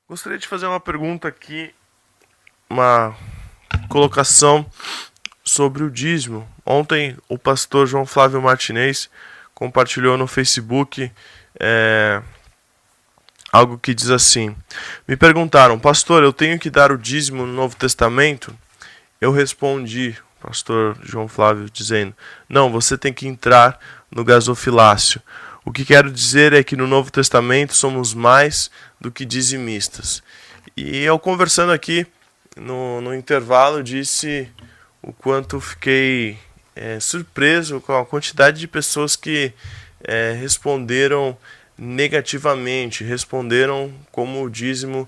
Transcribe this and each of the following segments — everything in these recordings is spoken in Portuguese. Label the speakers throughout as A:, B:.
A: Gostaria de fazer uma pergunta aqui, uma colocação sobre o dízimo. Ontem o pastor João Flávio Martinez compartilhou no Facebook algo que diz assim: me perguntaram, pastor, eu tenho que dar o dízimo no Novo Testamento? Eu respondi, pastor João Flávio, dizendo: não, você tem que entrar no gasofilácio. O que quero dizer é que no Novo Testamento somos mais do que dizimistas. E eu conversando aqui no intervalo disse o quanto fiquei surpreso com a quantidade de pessoas que responderam negativamente, responderam como o dízimo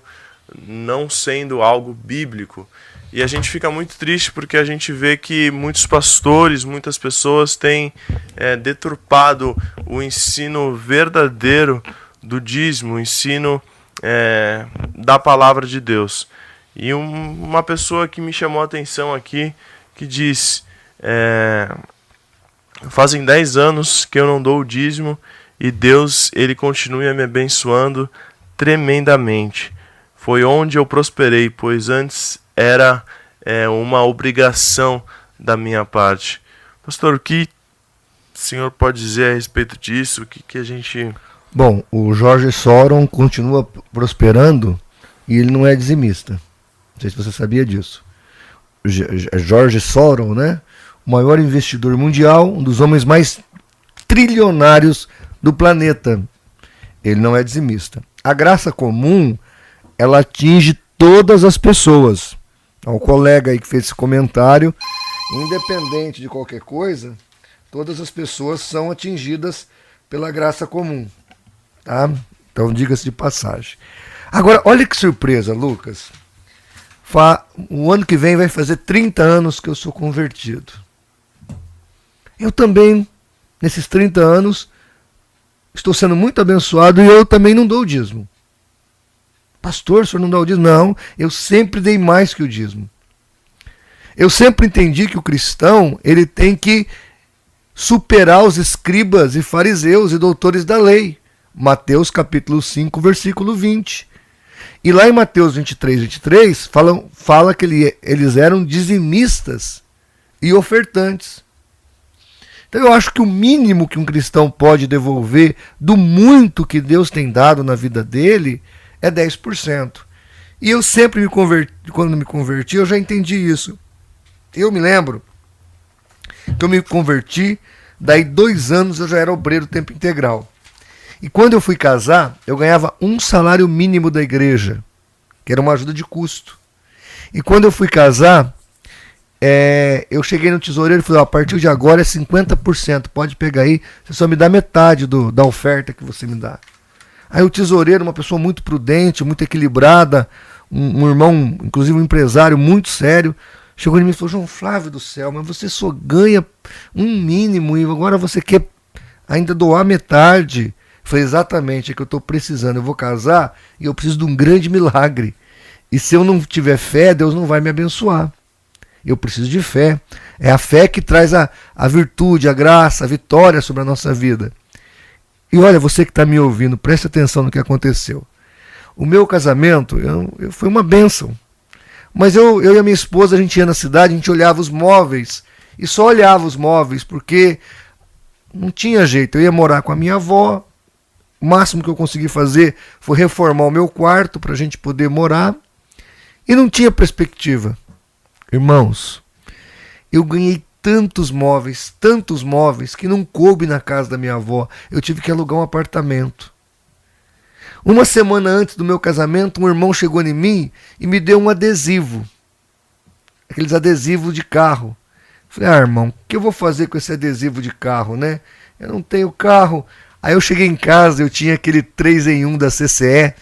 A: não sendo algo bíblico. E a gente fica muito triste porque a gente vê que muitos pastores, muitas pessoas têm deturpado o ensino verdadeiro do dízimo, o ensino da palavra de Deus. E uma pessoa que me chamou a atenção aqui, que diz: fazem 10 anos que eu não dou o dízimo e Deus ele continua me abençoando tremendamente. Foi onde eu prosperei, pois antes era uma obrigação da minha parte. Pastor, o que o senhor pode dizer a respeito disso? O que a gente...
B: Bom, o Jorge Soron continua prosperando e ele não é dizimista. Não sei se você sabia disso. Jorge Soron, né? O maior investidor mundial, um dos homens mais trilionários do planeta. Ele não é dizimista. A graça comum, ela atinge todas as pessoas. O colega aí que fez esse comentário, independente de qualquer coisa, todas as pessoas são atingidas pela graça comum. Tá? Então, diga-se de passagem. Agora, olha que surpresa, Lucas. O ano que vem vai fazer 30 anos que eu sou convertido. Eu também, nesses 30 anos, estou sendo muito abençoado e eu também não dou o dízimo. Pastor, o senhor não dá o dízimo? Não, eu sempre dei mais que o dízimo. Eu sempre entendi que o cristão ele tem que superar os escribas e fariseus e doutores da lei. Mateus capítulo 5, versículo 20. E lá em Mateus 23, fala que eles eram dizimistas e ofertantes. Então eu acho que o mínimo que um cristão pode devolver do muito que Deus tem dado na vida dele é 10%. E eu sempre quando me converti, eu já entendi isso. Eu me lembro que eu me converti, daí 2 anos eu já era obreiro tempo integral. E quando eu fui casar, eu ganhava 1 salário mínimo da igreja, que era uma ajuda de custo. E quando eu fui casar, eu cheguei no tesoureiro e falei: a partir de agora é 50%, pode pegar aí, você só me dá metade da oferta que você me dá. Aí o tesoureiro, uma pessoa muito prudente, muito equilibrada, um irmão, inclusive um empresário muito sério, chegou em mim e falou: João Flávio do céu, mas você só ganha um mínimo e agora você quer ainda doar metade. Eu falei: exatamente, é que eu estou precisando, eu vou casar e eu preciso de um grande milagre. E se eu não tiver fé, Deus não vai me abençoar. Eu preciso de fé. É a fé que traz a virtude, a graça, a vitória sobre a nossa vida. E olha, você que está me ouvindo, preste atenção no que aconteceu. O meu casamento foi uma bênção. Mas eu e a minha esposa, a gente ia na cidade, a gente olhava os móveis. E só olhava os móveis, porque não tinha jeito. Eu ia morar com a minha avó. O máximo que eu consegui fazer foi reformar o meu quarto para a gente poder morar. E não tinha perspectiva. Irmãos, eu ganhei tantos móveis, que não coube na casa da minha avó. Eu tive que alugar um apartamento. Uma semana antes do meu casamento, um irmão chegou em mim e me deu um adesivo. Aqueles adesivos de carro. Falei: irmão, o que eu vou fazer com esse adesivo de carro, né? Eu não tenho carro. Aí eu cheguei em casa, eu tinha aquele 3 em 1 da CCE,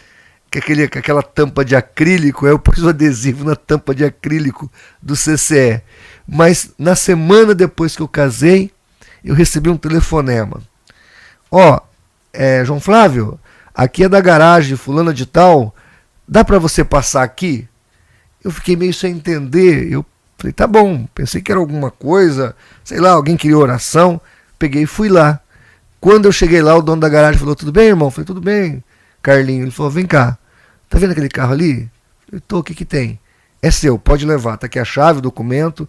B: aquela tampa de acrílico. Aí eu pus o adesivo na tampa de acrílico do CCE. Mas na semana depois que eu casei, eu recebi um telefonema. João Flávio, aqui é da garagem fulana de tal, dá para você passar aqui? Eu fiquei meio sem entender. Eu falei: tá bom, pensei que era alguma coisa, sei lá, alguém queria oração. Peguei e fui lá. Quando eu cheguei lá, o dono da garagem falou: tudo bem, irmão? Eu falei: tudo bem, Carlinho. Ele falou: vem cá, Tá vendo aquele carro ali? Eu tô, o que que tem? É seu, pode levar. Tá aqui a chave, o documento.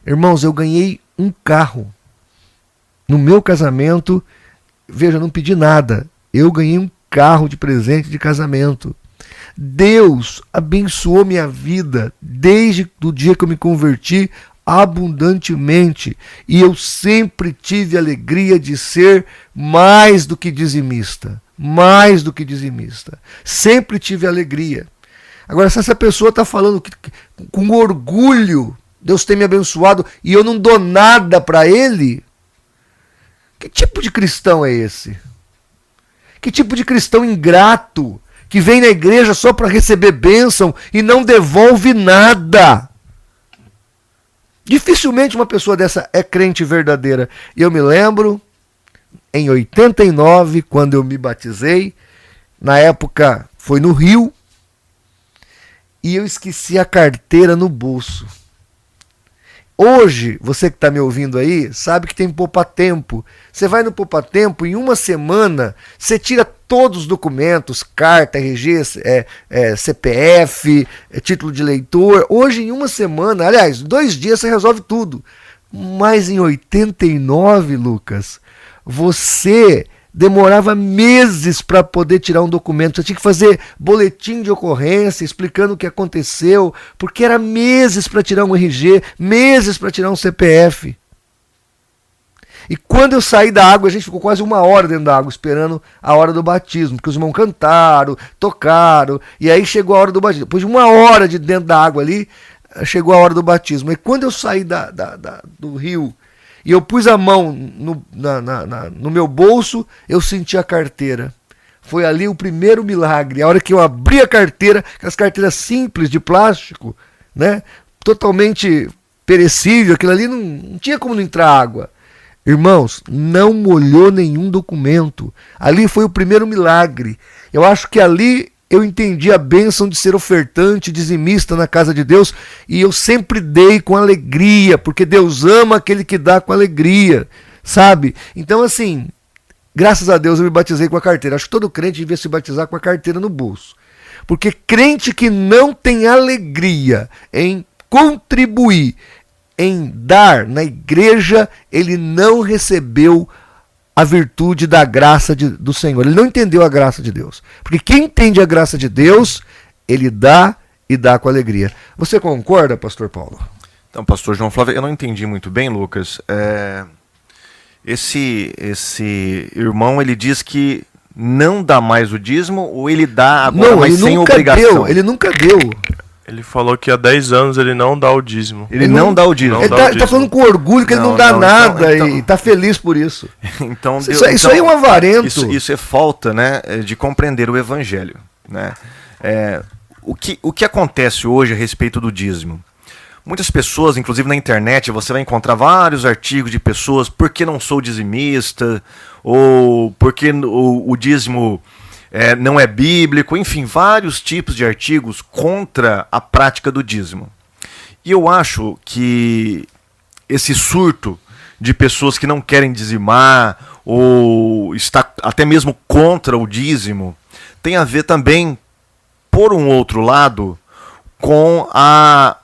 B: Irmãos, eu ganhei um carro. No meu casamento, veja, eu não pedi nada. Eu ganhei um carro de presente de casamento. Deus abençoou minha vida desde o dia que eu me converti abundantemente. E eu sempre tive alegria de ser mais do que dizimista. Mais do que dizimista. Sempre tive alegria. Agora, se essa pessoa está falando com orgulho, Deus tem me abençoado e eu não dou nada para ele, que tipo de cristão é esse? Que tipo de cristão ingrato, que vem na igreja só para receber bênção e não devolve nada? Dificilmente uma pessoa dessa é crente verdadeira. E eu me lembro, em 89, quando eu me batizei, na época foi no Rio, e eu esqueci a carteira no bolso. Hoje, você que está me ouvindo aí, sabe que tem poupa-tempo. Você vai no poupa-tempo, em uma semana, você tira todos os documentos, carta, RG, CPF, título de eleitor. Hoje, em uma semana, aliás, 2 dias você resolve tudo. Mas em 89, Lucas, você demorava meses para poder tirar um documento. Você tinha que fazer boletim de ocorrência explicando o que aconteceu, porque era meses para tirar um RG, meses para tirar um CPF. E quando eu saí da água, a gente ficou quase 1 hora dentro da água esperando a hora do batismo, porque os irmãos cantaram, tocaram, e aí chegou a hora do batismo. Depois de 1 hora de dentro da água ali, chegou a hora do batismo. E quando eu saí do rio e eu pus a mão no meu bolso, eu senti a carteira. Foi ali o primeiro milagre. A hora que eu abri a carteira, aquelas carteiras simples de plástico, né, totalmente perecível, aquilo ali não tinha como não entrar água. Irmãos, não molhou nenhum documento. Ali foi o primeiro milagre. Eu acho que ali eu entendi a bênção de ser ofertante, dizimista na casa de Deus, e eu sempre dei com alegria, porque Deus ama aquele que dá com alegria, sabe? Então, assim, graças a Deus eu me batizei com a carteira. Acho que todo crente devia se batizar com a carteira no bolso. Porque crente que não tem alegria em contribuir, em dar na igreja, ele não recebeu a virtude da graça do Senhor. Ele não entendeu a graça de Deus. Porque quem entende a graça de Deus, ele dá e dá com alegria. Você concorda, pastor Paulo?
C: Então, pastor João Flávio, eu não entendi muito bem, Lucas. Esse irmão, ele diz que não dá mais o dízimo, ou ele dá agora, não, mas sem obrigação?
B: Ele nunca deu.
A: Ele falou que há 10 anos ele não dá o dízimo.
C: Ele não dá o dízimo.
B: Ele tá falando com orgulho que ele não dá nada e tá feliz por isso.
C: Então,
B: isso aí é um avarento.
C: Isso é falta, né, de compreender o evangelho. Né? O que acontece hoje a respeito do dízimo? Muitas pessoas, inclusive na internet, você vai encontrar vários artigos de pessoas, por que não sou dizimista, ou por que o dízimo não é bíblico, enfim, vários tipos de artigos contra a prática do dízimo. E eu acho que esse surto de pessoas que não querem dizimar, ou está até mesmo contra o dízimo, tem a ver também, por um outro lado, com a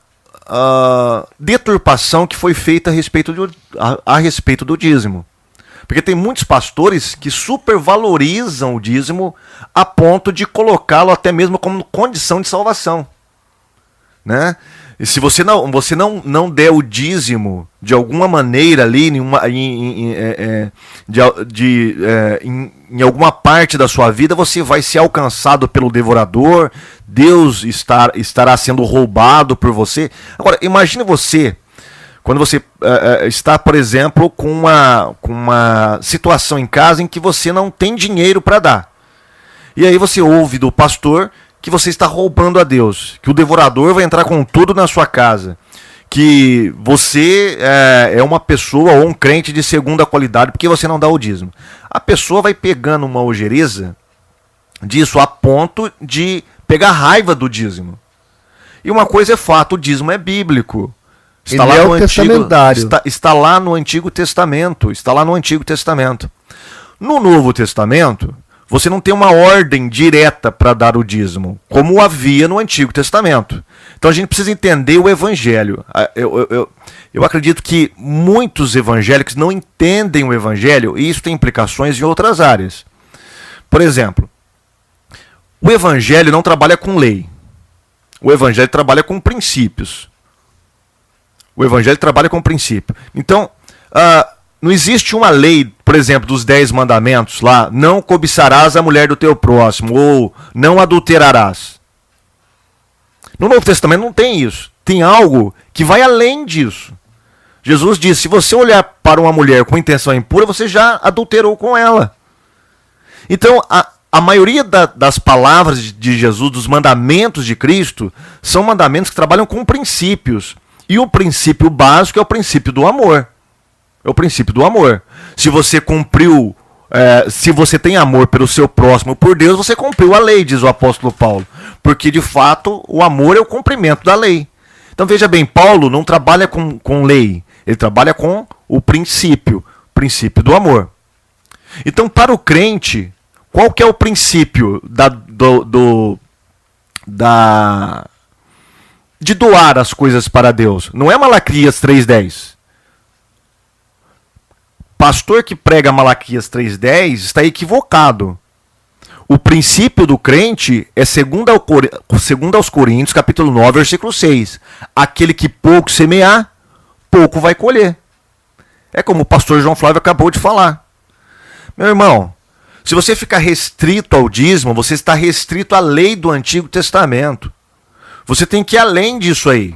C: deturpação que foi feita a respeito do dízimo. Porque tem muitos pastores que supervalorizam o dízimo a ponto de colocá-lo até mesmo como condição de salvação. Né? E se você não der o dízimo de alguma maneira ali, em alguma parte da sua vida, você vai ser alcançado pelo devorador, Deus estará sendo roubado por você. Agora, imagine você, quando você está, por exemplo, com uma situação em casa em que você não tem dinheiro para dar. E aí você ouve do pastor que você está roubando a Deus, que o devorador vai entrar com tudo na sua casa, que você é uma pessoa ou um crente de segunda qualidade porque você não dá o dízimo. A pessoa vai pegando uma ojeriza disso a ponto de pegar raiva do dízimo. E uma coisa é fato, o dízimo é bíblico. Está lá no testamentário. Está lá no Antigo Testamento. Está lá no Antigo Testamento. No Novo Testamento, você não tem uma ordem direta para dar o dízimo, como havia no Antigo Testamento. Então a gente precisa entender o Evangelho. Eu acredito que muitos evangélicos não entendem o Evangelho e isso tem implicações em outras áreas. Por exemplo, o Evangelho não trabalha com lei. O Evangelho trabalha com princípios. O Evangelho trabalha com princípio. Então, não existe uma lei, por exemplo, dos 10 mandamentos lá, não cobiçarás a mulher do teu próximo, ou não adulterarás. No Novo Testamento não tem isso. Tem algo que vai além disso. Jesus disse, se você olhar para uma mulher com intenção impura, você já adulterou com ela. Então, a maioria das palavras de Jesus, dos mandamentos de Cristo, são mandamentos que trabalham com princípios. E o princípio básico é o princípio do amor. É o princípio do amor. Se você cumpriu, se você tem amor pelo seu próximo, por Deus, você cumpriu a lei, diz o apóstolo Paulo. Porque, de fato, o amor é o cumprimento da lei. Então, veja bem, Paulo não trabalha com lei. Ele trabalha com o princípio do amor. Então, para o crente, qual que é o princípio de doar as coisas para Deus? Não é Malaquias 3:10. Pastor que prega Malaquias 3:10 está equivocado. O princípio do crente é segundo aos Coríntios, capítulo 9, versículo 6. Aquele que pouco semear, pouco vai colher. É como o pastor João Flávio acabou de falar. Meu irmão, se você ficar restrito ao dízimo, você está restrito à lei do Antigo Testamento. Você tem que ir além disso aí.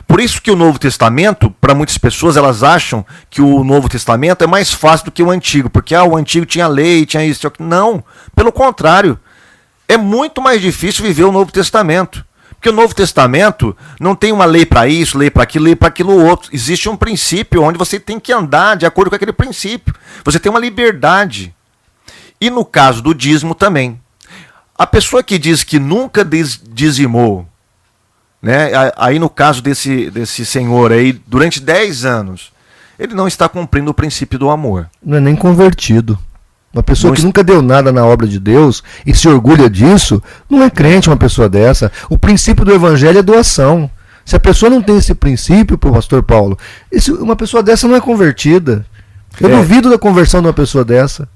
C: Por isso que o Novo Testamento, para muitas pessoas, elas acham que o Novo Testamento é mais fácil do que o Antigo, porque o Antigo tinha lei, tinha isso, tinha aquilo. Não, pelo contrário. É muito mais difícil viver o Novo Testamento. Porque o Novo Testamento não tem uma lei para isso, lei para aquilo outro. Existe um princípio onde você tem que andar de acordo com aquele princípio. Você tem uma liberdade. E no caso do dízimo também. A pessoa que diz que nunca dizimou, né? Aí no caso desse senhor aí, durante 10 anos, ele não está cumprindo o princípio do amor.
B: Não é nem convertido. Uma pessoa que nunca deu nada na obra de Deus e se orgulha disso, não é crente uma pessoa dessa. O princípio do evangelho é doação. Se a pessoa não tem esse princípio, pastor Paulo, uma pessoa dessa não é convertida. Eu duvido da conversão de uma pessoa dessa.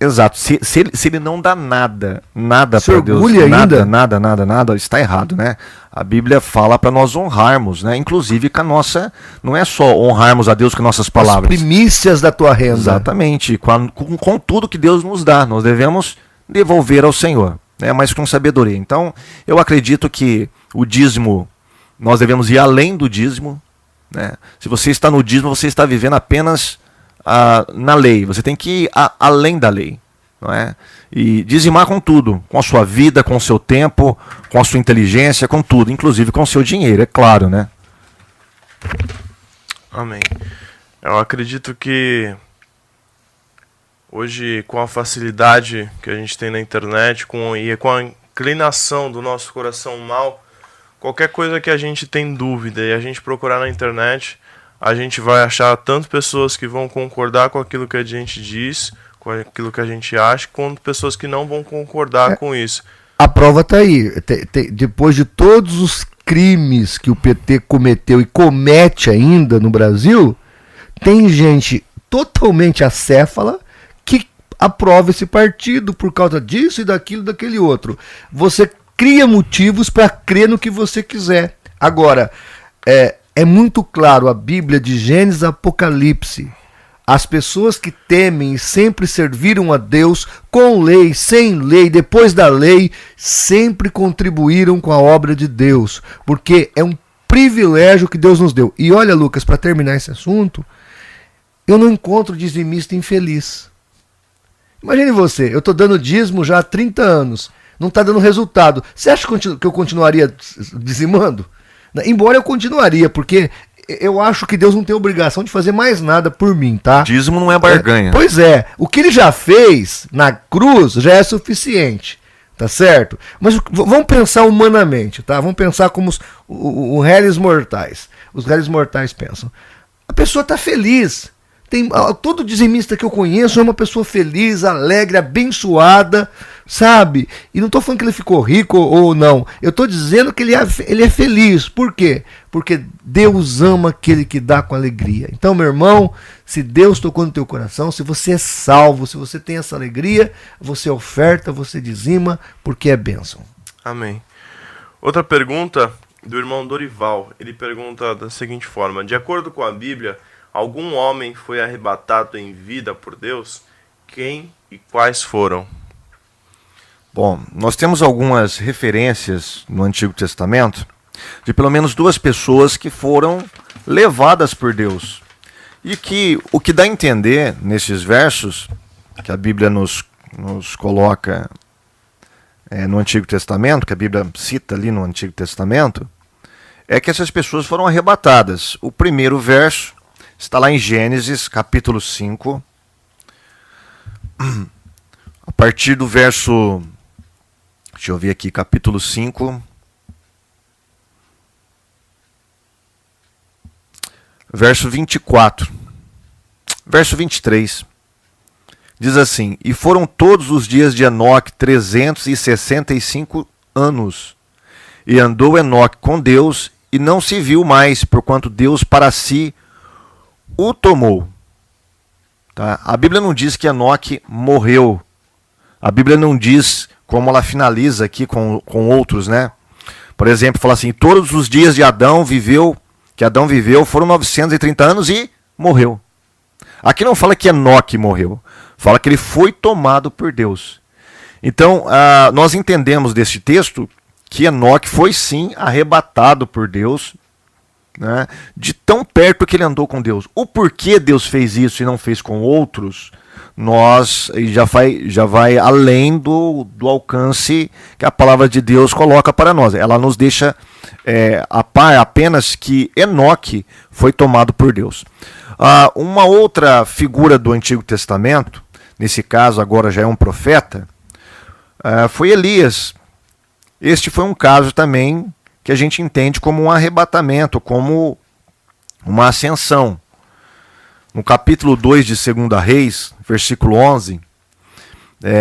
C: Exato. Se ele não dá nada para Deus, nada, está errado, né? A Bíblia fala para nós honrarmos, né? Inclusive com a nossa, não é só honrarmos a Deus com nossas palavras.
B: As primícias da tua renda.
C: Exatamente. Com tudo que Deus nos dá, nós devemos devolver ao Senhor, né? Mas com sabedoria. Então, eu acredito que o dízimo, nós devemos ir além do dízimo, né? Se você está no dízimo, você está vivendo apenas na lei. Você tem que ir além da lei, não é? E dizimar com tudo, com a sua vida, com o seu tempo, com a sua inteligência, com tudo, inclusive com o seu dinheiro, é claro, né?
A: Amém. Eu acredito que hoje, com a facilidade que a gente tem na internet, com a inclinação do nosso coração mal, qualquer coisa que a gente tem dúvida e a gente procurar na internet, a gente vai achar tanto pessoas que vão concordar com aquilo que a gente diz, com aquilo que a gente acha, quanto pessoas que não vão concordar com isso.
B: A prova está aí. Depois de todos os crimes que o PT cometeu e comete ainda no Brasil, tem gente totalmente acéfala que aprova esse partido por causa disso e daquilo, daquele outro. Você cria motivos para crer no que você quiser. Agora, é muito claro, a Bíblia de Gênesis a Apocalipse. As pessoas que temem e sempre serviram a Deus com lei, sem lei, depois da lei, sempre contribuíram com a obra de Deus, porque é um privilégio que Deus nos deu. E olha, Lucas, para terminar esse assunto, eu não encontro dizimista infeliz. Imagine você, eu estou dando dízimo já há 30 anos, não está dando resultado. Você acha que eu continuaria dizimando? Embora eu continuaria, porque eu acho que Deus não tem obrigação de fazer mais nada por mim, tá?
C: Dízimo não é barganha.
B: Pois é, o que ele já fez na cruz já é suficiente, tá certo? Mas vamos pensar humanamente, tá? Vamos pensar como os réis mortais. Os réis mortais pensam. A pessoa tá feliz, Todo dizimista que eu conheço é uma pessoa feliz, alegre, abençoada, sabe? E não estou falando que ele ficou rico ou não. Eu estou dizendo que ele é feliz. Por quê? Porque Deus ama aquele que dá com alegria. Então, meu irmão, se Deus tocou no teu coração, se você é salvo, se você tem essa alegria, você oferta, você dizima, porque é bênção.
A: Amém. Outra pergunta do irmão Dorival. Ele pergunta da seguinte forma: de acordo com a Bíblia, algum homem foi arrebatado em vida por Deus? Quem e quais foram?
C: Bom, nós temos algumas referências no Antigo Testamento de pelo menos 2 pessoas que foram levadas por Deus. E que o que dá a entender nesses versos que a Bíblia nos coloca no Antigo Testamento, que a Bíblia cita ali no Antigo Testamento, é que essas pessoas foram arrebatadas. O primeiro verso está lá em Gênesis, capítulo 5, a partir do verso, deixa eu ver aqui, capítulo 5, verso 24, verso 23, diz assim: e foram todos os dias de Enoque 365 anos, e andou Enoque com Deus, e não se viu mais, porquanto Deus para si o tomou. Tá? A Bíblia não diz que Enoque morreu. A Bíblia não diz, como ela finaliza aqui com outros, né? Por exemplo, fala assim: todos os dias de Adão viveu foram 930 anos e morreu. Aqui não fala que Enoque morreu, fala que ele foi tomado por Deus. Então, nós entendemos deste texto que Enoque foi sim arrebatado por Deus, né, de tão perto que ele andou com Deus. O porquê Deus fez isso e não fez com outros, nós já vai além do alcance que a palavra de Deus coloca para nós. Ela nos deixa a par apenas que Enoque foi tomado por Deus. Uma outra figura do Antigo Testamento, nesse caso agora já é um profeta, foi Elias. Este foi um caso também que a gente entende como um arrebatamento, como uma ascensão. No capítulo 2 de 2 Reis, versículo 11,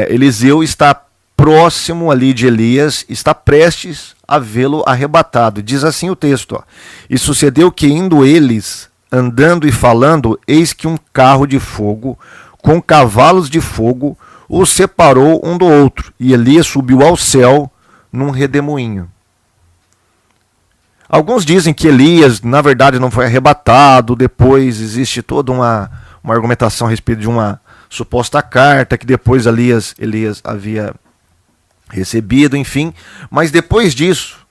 C: Eliseu está próximo ali de Elias, está prestes a vê-lo arrebatado. Diz assim o texto: ó, e sucedeu que indo eles, andando e falando, eis que um carro de fogo, com cavalos de fogo, os separou um do outro, e Elias subiu ao céu num redemoinho. Alguns dizem que Elias, na verdade, não foi arrebatado. Depois existe toda uma argumentação a respeito de uma suposta carta que depois Elias havia recebido, enfim. Mas depois disso,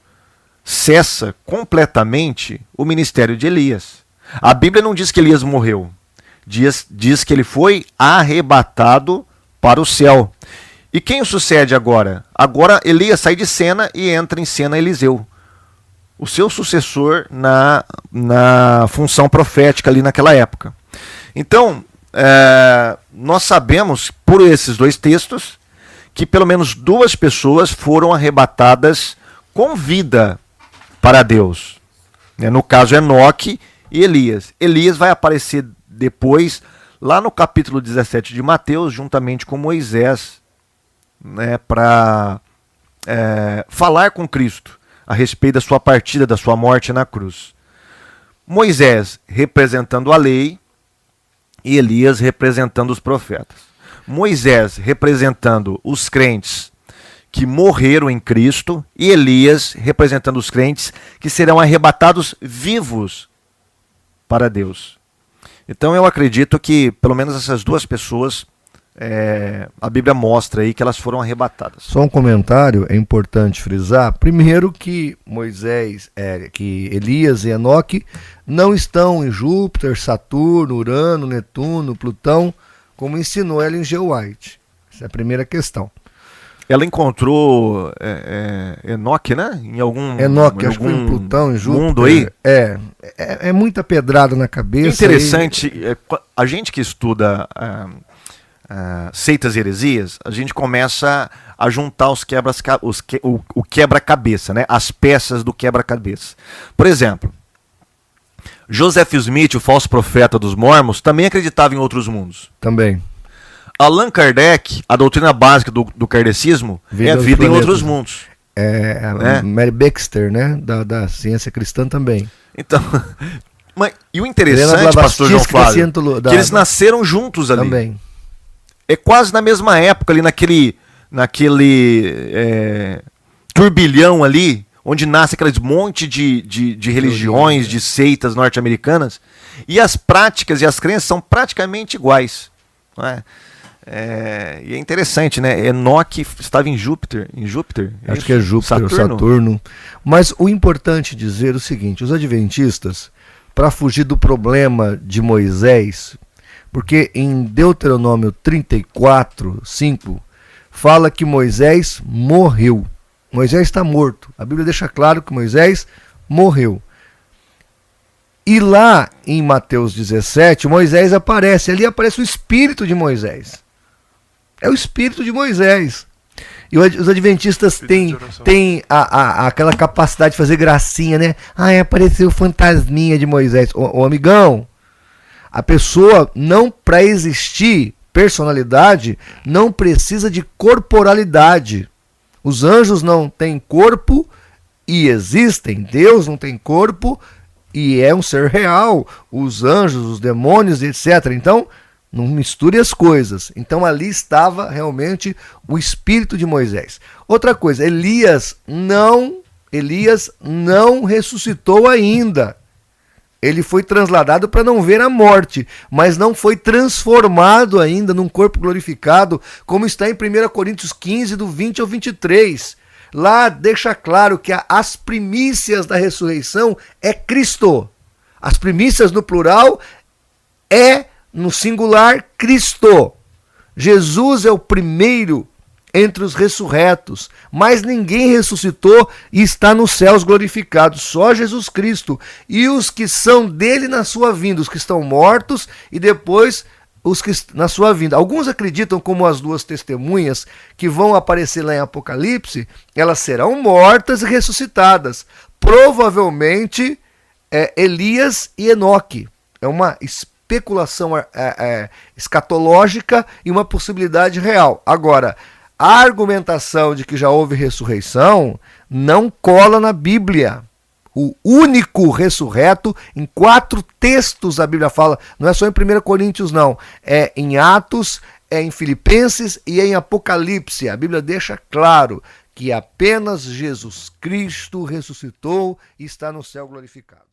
C: cessa completamente o ministério de Elias. A Bíblia não diz que Elias morreu. Diz que ele foi arrebatado para o céu. E quem o sucede agora? Agora Elias sai de cena e entra em cena Eliseu, o seu sucessor na função profética ali naquela época. Então, nós sabemos, por esses 2 textos, que pelo menos 2 pessoas foram arrebatadas com vida para Deus. No caso, Enoque e Elias. Elias vai aparecer depois, lá no capítulo 17 de Mateus, juntamente com Moisés, para falar com Cristo a respeito da sua partida, da sua morte na cruz. Moisés representando a lei e Elias representando os profetas. Moisés representando os crentes que morreram em Cristo e Elias representando os crentes que serão arrebatados vivos para Deus. Então eu acredito que pelo menos essas 2 pessoas, a Bíblia mostra aí que elas foram arrebatadas.
B: Só um comentário, é importante frisar. Primeiro que que Elias e Enoque não estão em Júpiter, Saturno, Urano, Netuno, Plutão, como ensinou Ellen G. White. Essa é a primeira questão.
C: Ela encontrou Enoque, né? Em algum
B: Enoque, acho que foi em Plutão, em Júpiter.
C: Mundo aí.
B: É muita pedrada na cabeça.
C: Interessante, a gente que estuda seitas e heresias, a gente começa a juntar o quebra-cabeça, né? As peças do quebra-cabeça. Por exemplo, Joseph Smith, o falso profeta dos mormons, também acreditava em outros mundos.
B: Também.
C: Allan Kardec, a doutrina básica do kardecismo é a vida em outros mundos.
B: Mary Baxter, né? Da ciência cristã também.
C: Então, e o interessante, pastor João Flávio, que eles nasceram juntos ali.
B: Também.
C: É quase na mesma época ali, naquele turbilhão ali, onde nasce aqueles monte de religiões, de seitas norte-americanas, e as práticas e as crenças são praticamente iguais. Não é? E é interessante, né? Enoque estava em Júpiter.
B: Acho que é Júpiter, Saturno. Mas o importante dizer é o seguinte: os adventistas, para fugir do problema de Moisés, porque em Deuteronômio 34:5 fala que Moisés morreu. Moisés está morto. A Bíblia deixa claro que Moisés morreu. E lá em Mateus 17, Moisés aparece. Ali aparece o espírito de Moisés. É o espírito de Moisés. E os adventistas têm aquela capacidade de fazer gracinha, né? Apareceu o fantasminha de Moisés. Ô amigão, a pessoa não, para existir personalidade, não precisa de corporalidade. Os anjos não têm corpo e existem. Deus não tem corpo e é um ser real. Os anjos, os demônios, etc. Então, não misture as coisas. Então ali estava realmente o espírito de Moisés. Outra coisa, Elias não ressuscitou ainda. Ele foi trasladado para não ver a morte, mas não foi transformado ainda num corpo glorificado, como está em 1 Coríntios 15, do 20 ao 23. Lá deixa claro que as primícias da ressurreição é Cristo. As primícias no plural no singular, Cristo. Jesus é o primeiro entre os ressurretos, mas ninguém ressuscitou e está nos céus glorificado, só Jesus Cristo. E os que são dele na sua vinda, os que estão mortos e depois os que na sua vinda. Alguns acreditam, como as duas testemunhas que vão aparecer lá em Apocalipse, elas serão mortas e ressuscitadas. Provavelmente Elias e Enoque. É uma especulação escatológica e uma possibilidade real. Agora, a argumentação de que já houve ressurreição não cola na Bíblia. O único ressurreto, em 4 textos a Bíblia fala, não é só em 1 Coríntios não, é em Atos, é em Filipenses e é em Apocalipse. A Bíblia deixa claro que apenas Jesus Cristo ressuscitou e está no céu glorificado.